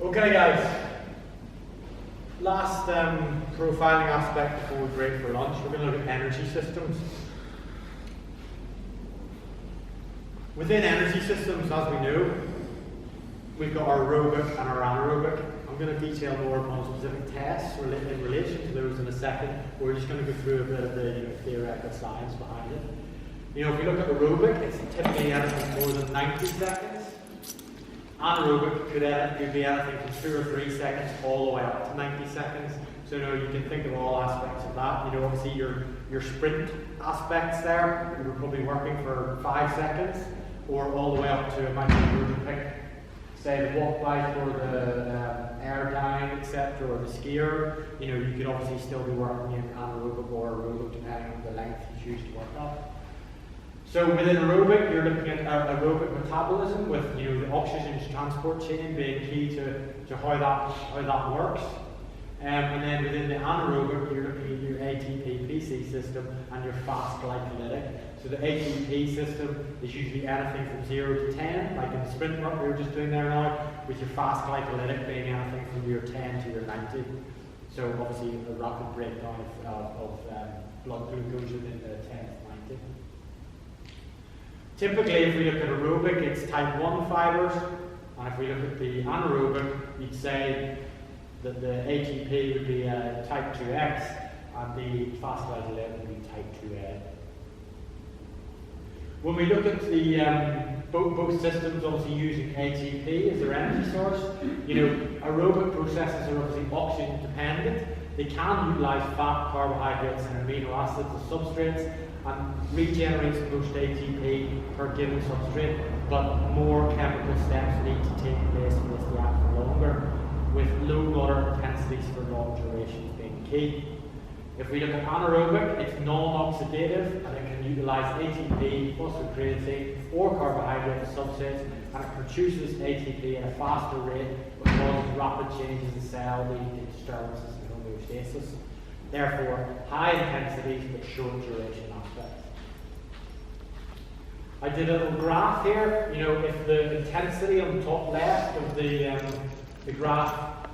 Okay guys, last profiling aspect before we break for lunch, we're going to look at energy systems. Within energy systems, as we know, we've got our aerobic and our anaerobic. I'm going to detail more on specific tests in relation to those in a second. We're just going to go through a bit of the theoretical science behind it. If you look at aerobic, it's typically anything more than 90 seconds. Anaerobic could be anything from 2 or 3 seconds all the way up to 90 seconds. So you can think of all aspects of that. Obviously your sprint aspects there, you're probably working for 5 seconds, or all the way up to, imagine you were to pick, say, the walk bike or the air dying, etc., or the skier. You could obviously still be working in anaerobic or aerobic depending on the length you choose to work at. So within aerobic, you're looking at aerobic metabolism with the oxygen transport chain being key to how that works. And then within the anaerobic, you're looking at your ATP-PC system and your fast glycolytic. So the ATP system is usually anything from 0 to 10, like in the sprint work we were just doing there now, with your fast glycolytic being anything from your 10 to your 90. So obviously a rapid breakdown of blood glucose within the 10 to 90. Typically, if we look at aerobic, it's type 1 fibers, and if we look at the anaerobic, you'd say that the ATP would be type 2X, and the fast glycolytic would be type 2A. When we look at the both systems, obviously using ATP as their energy source, aerobic processes are obviously oxygen dependent. They can utilize fat, carbohydrates, and amino acids as substrates, and regenerates the most ATP per given substrate, but more chemical steps need to take place for this to act for longer, with low motor intensities for long durations being key. If we look at anaerobic, it's non-oxidative and it can utilize ATP, phosphocreatine, or carbohydrate as substrates, and it produces ATP at a faster rate, which causes rapid changes in cell leading to disturbances in homeostasis. Therefore, high intensities but short duration aspects. I did a little graph here. If the intensity on the top left of the graph,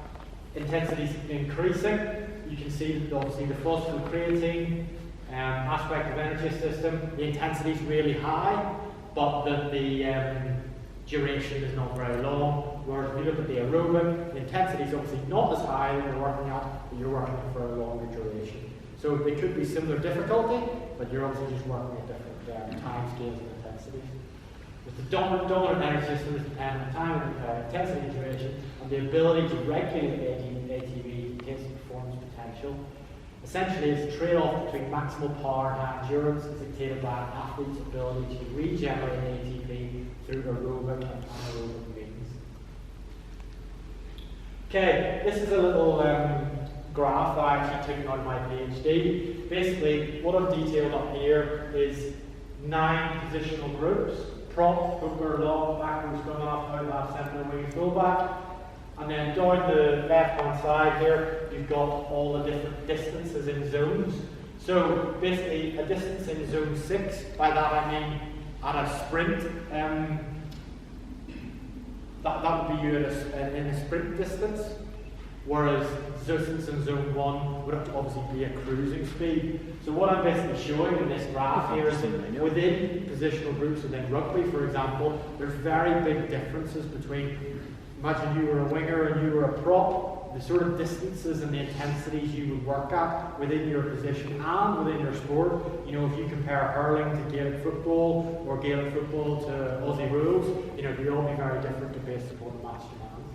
intensity is increasing, you can see that obviously the phosphocreatine aspect of energy system, the intensity is really high, but the duration is not very long. Whereas if you look at the aerobic, the intensity is obviously not as high that you're working at, but you're working for a longer duration. So they could be similar difficulty, but you're obviously just working at different time scales and intensities. With the dominant energy system is dependent on time and intensity duration, and the ability to regulate ATP performance potential. Essentially, it's a trade-off between maximal power and high endurance as dictated by an athlete's ability to regenerate ATP through aerobic and anaerobic means. Okay, this is a little graph that I actually took out of my PhD. Basically, what I've detailed up here is 9 positional groups: prop, hooker, lock, backwards, scrum half, out half, centre, wing, fullback. And then down the left-hand side here, you've got all the different distances in zones. So basically, a distance in zone 6, by that I mean at a sprint, that would be you in a sprint distance, whereas distance in zone 1 would obviously be a cruising speed. So what I'm basically showing in this graph here is that within positional groups within rugby, for example, there's very big differences between, imagine you were a winger and you were a prop, the sort of distances and the intensities you would work at within your position and within your sport. If you compare hurling to Gaelic football or Gaelic football to Aussie rules, they all be very different based upon the match demands.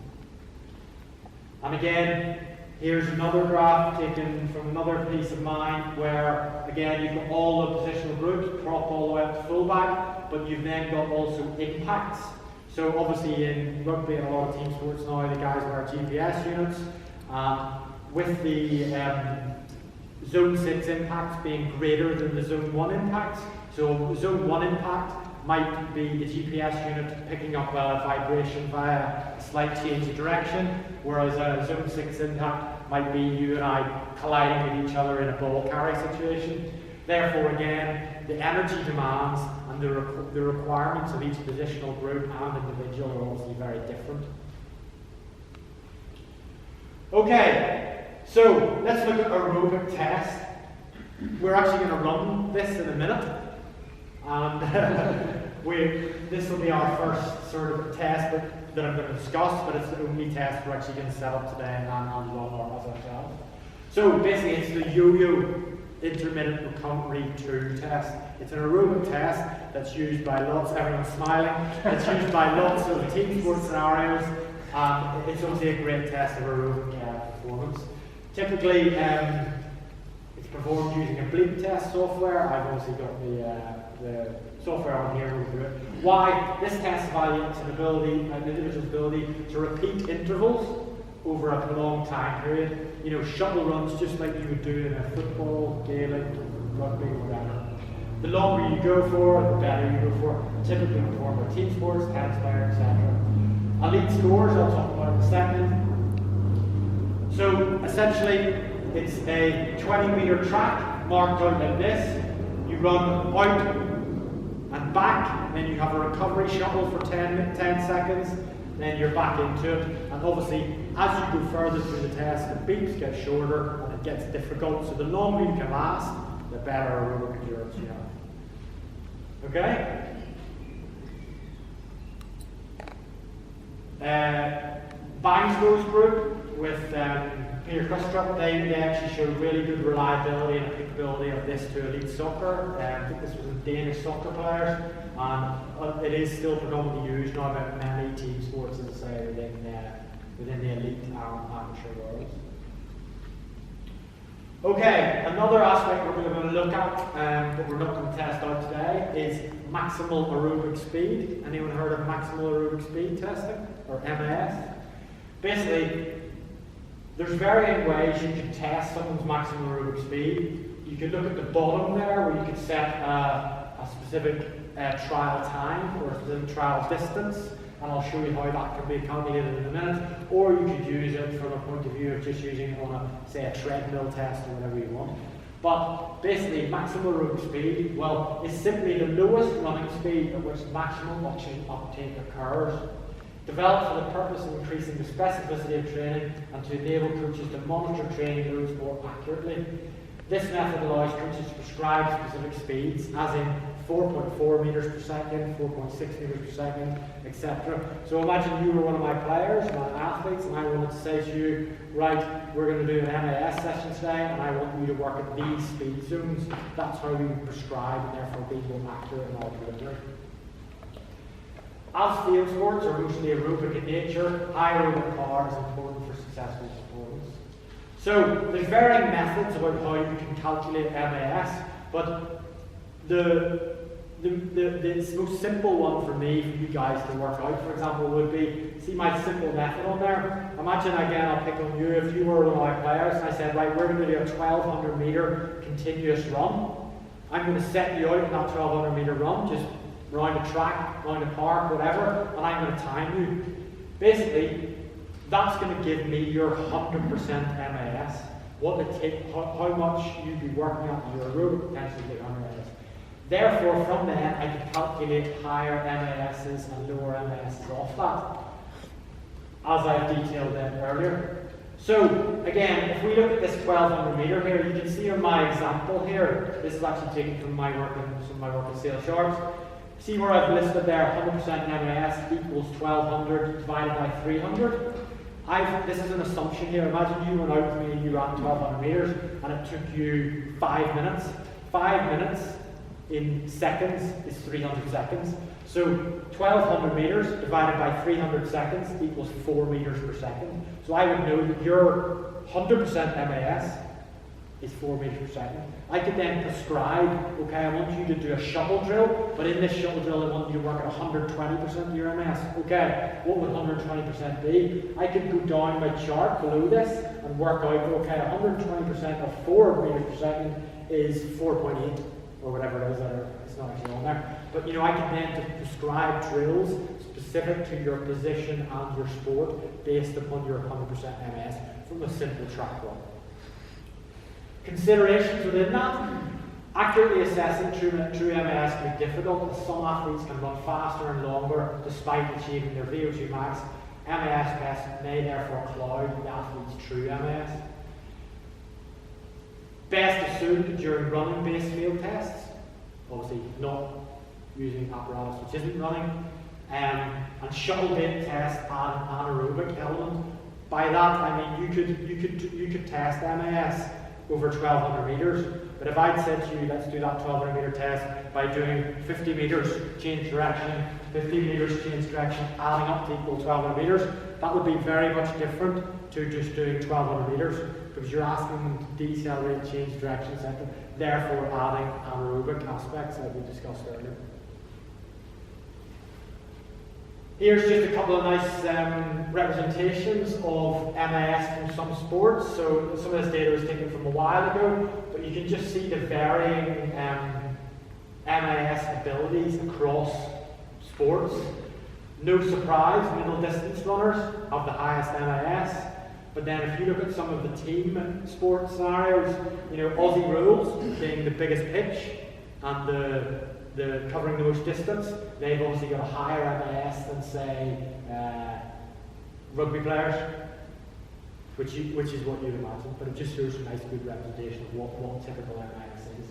And again, here's another graph taken from another piece of mine where, again, you've got all the positional groups, prop all the way up to fullback, but you've then got also impacts. So obviously in rugby and a lot of team sports now, the guys wear GPS units. With the zone 6 impacts being greater than the zone 1 impacts. So zone 1 impact might be the GPS unit picking up a vibration via a slight change of direction, whereas a zone 6 impact might be you and I colliding with each other in a ball carry situation. Therefore, again, the energy demands and the requirements of each positional group and individual are obviously very different. Okay, so let's look at aerobic test. We're actually going to run this in a minute, and this will be our first sort of test that I'm going to discuss, but it's the only test we're actually going to set up today and run as ourselves. So basically it's the yo-yo intermittent recovery 2 test. It's an aerobic test that's used by lots, everyone's smiling, it's used by lots of team sport scenarios. It's obviously a great test of aerobic performance. Typically, it's performed using a bleep test software. I've obviously got the software on here, we'll do it. Why? This test evaluates an individual's ability to repeat intervals over a prolonged time period. You know, shuttle runs just like you would do in a football, Gaelic, rugby, whatever. The longer you go for, the better you go for. Typically performed by team sports, tennis players, etc. Elite scores, I'll talk about in a second. So essentially, it's a 20-meter track marked out like this. You run out and back, then you have a recovery shuttle for 10 seconds, then you're back into it. And obviously, as you go further through the test, the beeps get shorter and it gets difficult. So the longer you can last, the better aerobic endurance you have. Okay? Bangsbo's group with Peter Kustrup, they actually showed really good reliability and applicability of this to elite soccer. I think this was a Danish soccer players, and it is still predominantly used now by many team sports, as I say, within the elite amateur world. Okay, another aspect we're going to look at, that we're not going to test out today, is maximal aerobic speed. Anyone heard of maximal aerobic speed testing, or MAS? Basically, there's varying ways you can test someone's maximal aerobic speed. You can look at the bottom there, where you can set a specific trial time or a specific trial distance, and I'll show you how that can be calculated in a minute. Or you could use it from a point of view of just using it on say a treadmill test or whatever you want. But basically, maximal aerobic speed, well, is simply the lowest running speed at which maximum oxygen uptake occurs. Developed for the purpose of increasing the specificity of training and to enable coaches to monitor training loads more accurately. This method allows coaches to prescribe specific speeds, as in 4.4 meters per second, 4.6 meters per second, etc. So imagine you were one of my players, my athletes, and I wanted to say to you, right, we're going to do an MAS session today, and I want you to work at these speed zones. That's how we would prescribe, and therefore be more accurate in our delivery. As field sports are mostly aerobic in nature, high aerobic power is important for successful performance. So there's varying methods about how you can calculate MAS, but the most simple one for me, for you guys to work out, for example, would be, see my simple method on there? Imagine again, I'll pick on you, if you were one of my players, and I said, right, we're going to do a 1200 meter continuous run. I'm going to set you out in that 1200 meter run, just round a track, round a park, whatever, and I'm going to time you. Basically, that's going to give me your 100% MAS, what it takes, how much you'd be working at your aerobic potential to get 100 MAS. Therefore, from then, I can calculate higher MASs and lower MASs off that, as I've detailed them earlier. So, again, if we look at this 1200 meter here, you can see in my example here, this is actually taken from my work in Sail Sharps. See where I've listed there 100% MAS equals 1200 divided by 300. This is an assumption here. Imagine you went out with me and you ran 1200 meters and it took you 5 minutes. 5 minutes in seconds is 300 seconds. So 1200 meters divided by 300 seconds equals 4 meters per second. So I would know that your 100% MAS is 4 meters per second. I could then prescribe, okay, I want you to do a shuttle drill, but in this shuttle drill I want you to work at 120% of your MS. Okay, what would 120% be? I could go down my chart below this and work out, okay, 120% of 4 meters per second is 4.8, or whatever it is, it's not actually on there. But you know, I can then prescribe drills specific to your position and your sport based upon your 100% MS from a simple track run. Considerations within that: accurately assessing true MAS can be difficult, as some athletes can run faster and longer despite achieving their VO2 max. MAS tests may therefore cloud the athlete's true MAS. Best assumed during running-based field tests, obviously not using apparatus which isn't running, and shuttle-based tests add an anaerobic element. By that I mean you could test MAS over 1,200 meters, but if I'd said to you, let's do that 1,200 meter test by doing 50 meters change direction, 50 meters change direction, adding up to equal 1,200 meters, that would be very much different to just doing 1,200 meters, because you're asking them to decelerate, change direction, etc., therefore adding anaerobic aspects that we discussed earlier. Here's just a couple of nice representations of MAS from some sports. So some of this data was taken from a while ago, but you can just see the varying MAS abilities across sports. No surprise, middle distance runners have the highest MAS. But then if you look at some of the team sport scenarios, you know, Aussie rules being the biggest pitch and the covering the most distance, they've obviously got a higher MAS than, say, rugby players, which is what you'd imagine, but it just shows a nice good representation of what typical MAS is.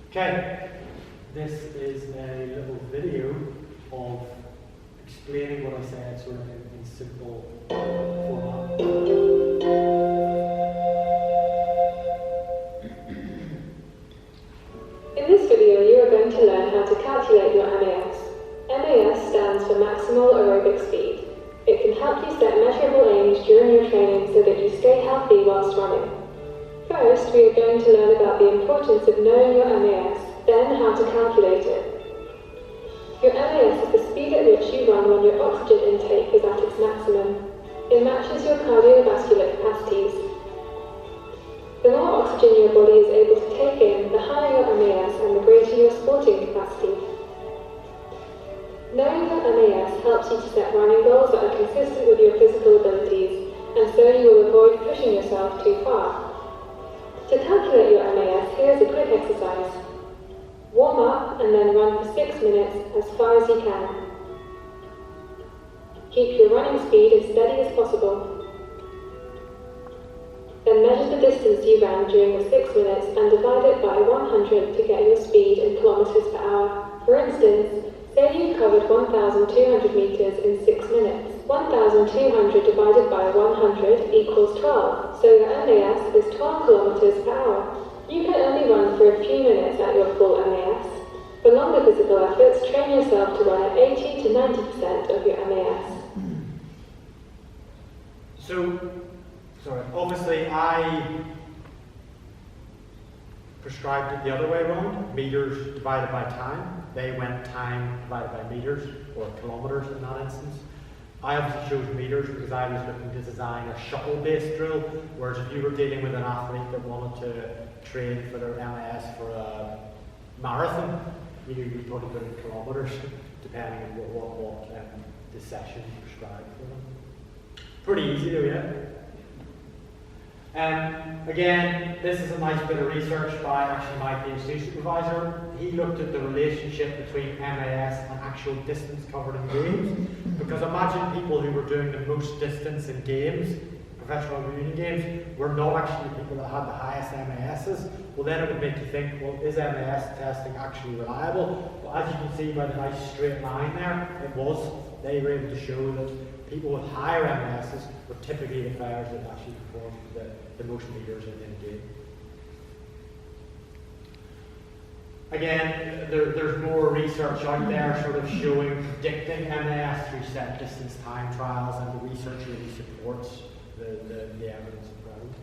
Okay, this is a little video of explaining what I said sort of in simple format. In this video, you are going to learn how to calculate your MAS. MAS stands for maximal aerobic speed. It can help you set measurable aims during your training so that you stay healthy whilst running. First, we are going to learn about the importance of knowing your MAS, then how to calculate it. Your MAS is the speed at which you run when your oxygen intake is at its maximum. It matches your cardiovascular capacities. The more oxygen your body is able to take in, the higher your MAS and the greater your sporting capacity. Knowing your MAS helps you to set running goals that are consistent with your physical abilities, and so you will avoid pushing yourself too far. To calculate your MAS, here is a quick exercise. Warm up and then run for 6 minutes as far as you can. Keep your running speed as steady as possible. Then measure the distance you ran during the 6 minutes and divide it by 100 to get your speed in kilometers per hour. For instance, say you covered 1,200 meters in 6 minutes. 1,200 divided by 100 equals 12, so your MAS is 12 kilometers per hour. You can only run for a few minutes at your full MAS. For longer physical efforts, train yourself to run at 80 to 90% of your MAS. Obviously I prescribed it the other way around, meters divided by time. They went time divided by meters, or kilometers in that instance. I obviously chose meters because I was looking to design a shuttle-based drill, whereas if you were dealing with an athlete that wanted to train for their MAS for a marathon, you'd probably put in kilometers, depending on what the session prescribed for them. Pretty easy though, yeah? Again, this is a nice bit of research by actually my PhD supervisor. He looked at the relationship between MAS and actual distance covered in games. Because imagine people who were doing the most distance in games, professional union games, were not actually the people that had the highest MASs. Well, then it would make you think, well, is MAS testing actually reliable? Well, as you can see by the nice straight line there, it was. They were able to show that people with higher MASs were typically the players that actually performed the most meters in the game. Again, there's more research out there sort of showing predicting MAS through set distance time trials, and the research really supports the evidence of present.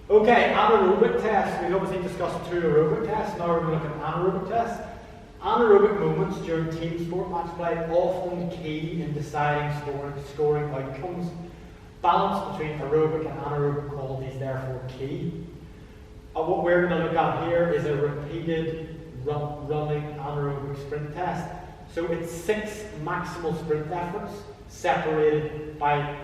Okay, anaerobic tests. We've obviously discussed 2 aerobic tests, now we're going to look at anaerobic tests. Anaerobic moments during team sport match play often key in deciding scoring outcomes. Balance between aerobic and anaerobic qualities therefore key. What we're going to look at here is a repeated running anaerobic sprint test. So it's 6 maximal sprint efforts separated by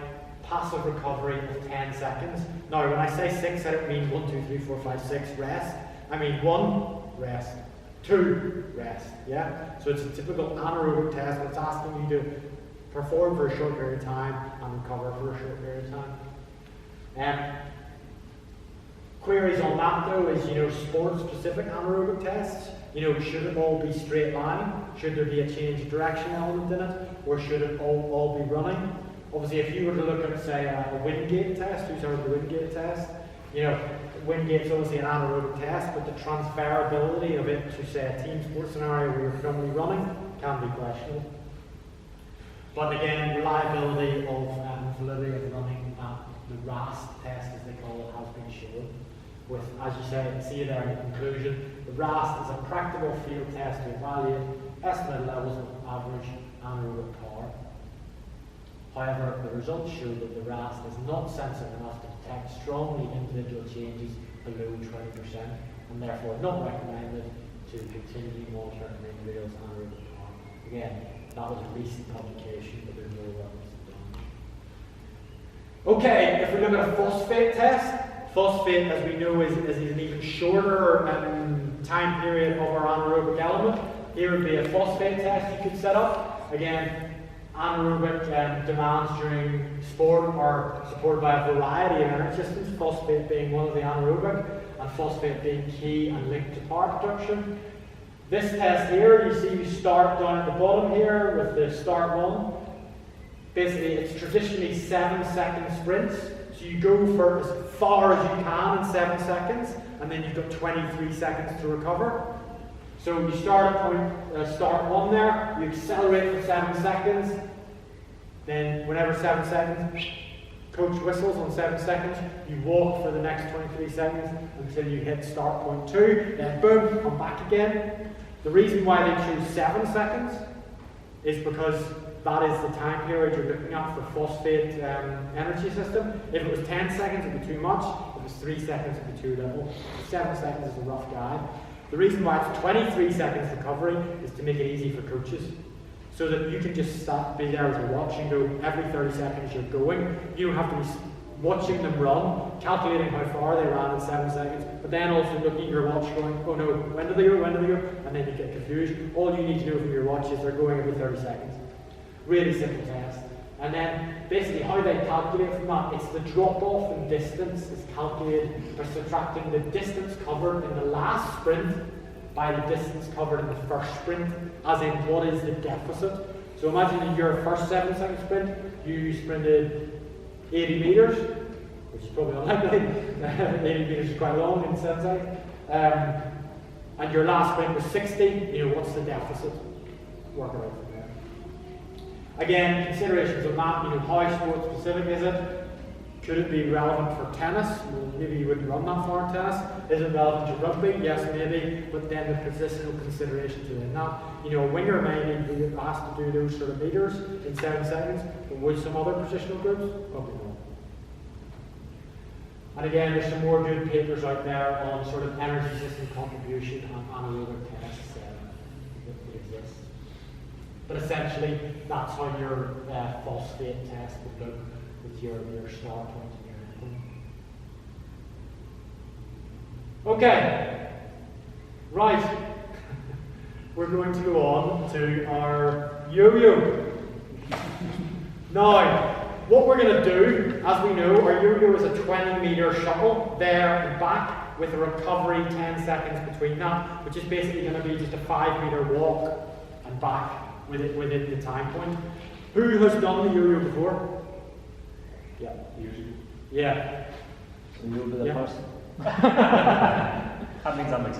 passive recovery of 10 seconds. Now when I say 6, I don't mean 1, 2, 3, 4, 5, 6 rest. I mean 1 rest, 2, rest. Yeah? So it's a typical anaerobic test, but it's asking you to perform for a short period of time and recover for a short period of time. Queries on that though is, sport-specific anaerobic tests. Should it all be straight line? Should there be a change of direction element in it? Or should it all be running? Obviously, if you were to look at, say, a wind gate test, who's heard of the wind gate test? Wind gate's obviously an anaerobic test, but the transferability of it to, say, a team sport scenario where you're predominantly running can be questionable. But again, reliability of validity of running the RAST test, as they call it, has been shown. With, as you see there in the conclusion, the RAST is a practical field test to evaluate estimated levels of average anaerobic power. However, the results show that the RAST is not sensitive enough to detect strongly individual changes below 20%, and therefore not recommended to continue monitoring the individual's anaerobic power. Again, that was a recent publication, but there's no evidence done. Okay, if we look at a phosphate test, phosphate, as we know, is an even shorter time period of our anaerobic element. Here would be a phosphate test you could set up. Again, anaerobic demands during sport are supported by a variety of energy systems, phosphate being one of the anaerobic, and phosphate being key and linked to power production. This test here, you see you start down at the bottom here with the start one. Basically, it's traditionally 7-second sprints. So you go for as far as you can in 7 seconds, and then you've got 23 seconds to recover. So you start at start 1 there, you accelerate for 7 seconds, then whenever 7 seconds, coach whistles on 7 seconds, you walk for the next 23 seconds until you hit start point 2, then boom, come back again. The reason why they choose 7 seconds is because that is the time period you're looking at for phosphate energy system. If it was 10 seconds, it would be too much. If it was 3 seconds, it would be too little. 7 seconds is a rough guide. The reason why it's 23 seconds recovery is to make it easy for coaches. So that you can just be there with your watch and go every 30 seconds you're going. You don't have to be watching them run, calculating how far they ran in 7 seconds, but then also looking at your watch going, oh no, when do they go, and then you get confused. All you need to know from your watch is they're going every 30 seconds. Really simple test. And then basically how they calculate from that, it's the drop off in distance is calculated by subtracting the distance covered in the last sprint by the distance covered in the first sprint, as in what is the deficit. So imagine in your first 7 second sprint, you sprinted 80 meters, which is probably unlikely. 80 meters is quite long in 7 seconds. And your last sprint was 60, what's the deficit? Work it out from there. Again, considerations on that, how sport specific is it? Could it be relevant for tennis? Well, maybe you wouldn't run that far in tennis. Is it relevant to rugby? Yes, maybe, but then the positional considerations within that. A winger may be asked to do those sort of meters in 7 seconds, but would some other positional groups? Probably not. And again, there's some more good papers out there on sort of energy system contribution and anaerobic tests that exist. But essentially, that's how your phosphate test would look with your start point and your end point. Okay, right. We're going to go on to our yo-yo. Now, what we're going to do, as we know, our yo-yo is a 20-meter shuttle there and back with a recovery 10 seconds between that, which is basically going to be just a 5-meter walk and back within the time point. Who has done the yo-yo before? Yeah. Usually. Yeah. So you'll be the person. That means I'm excited.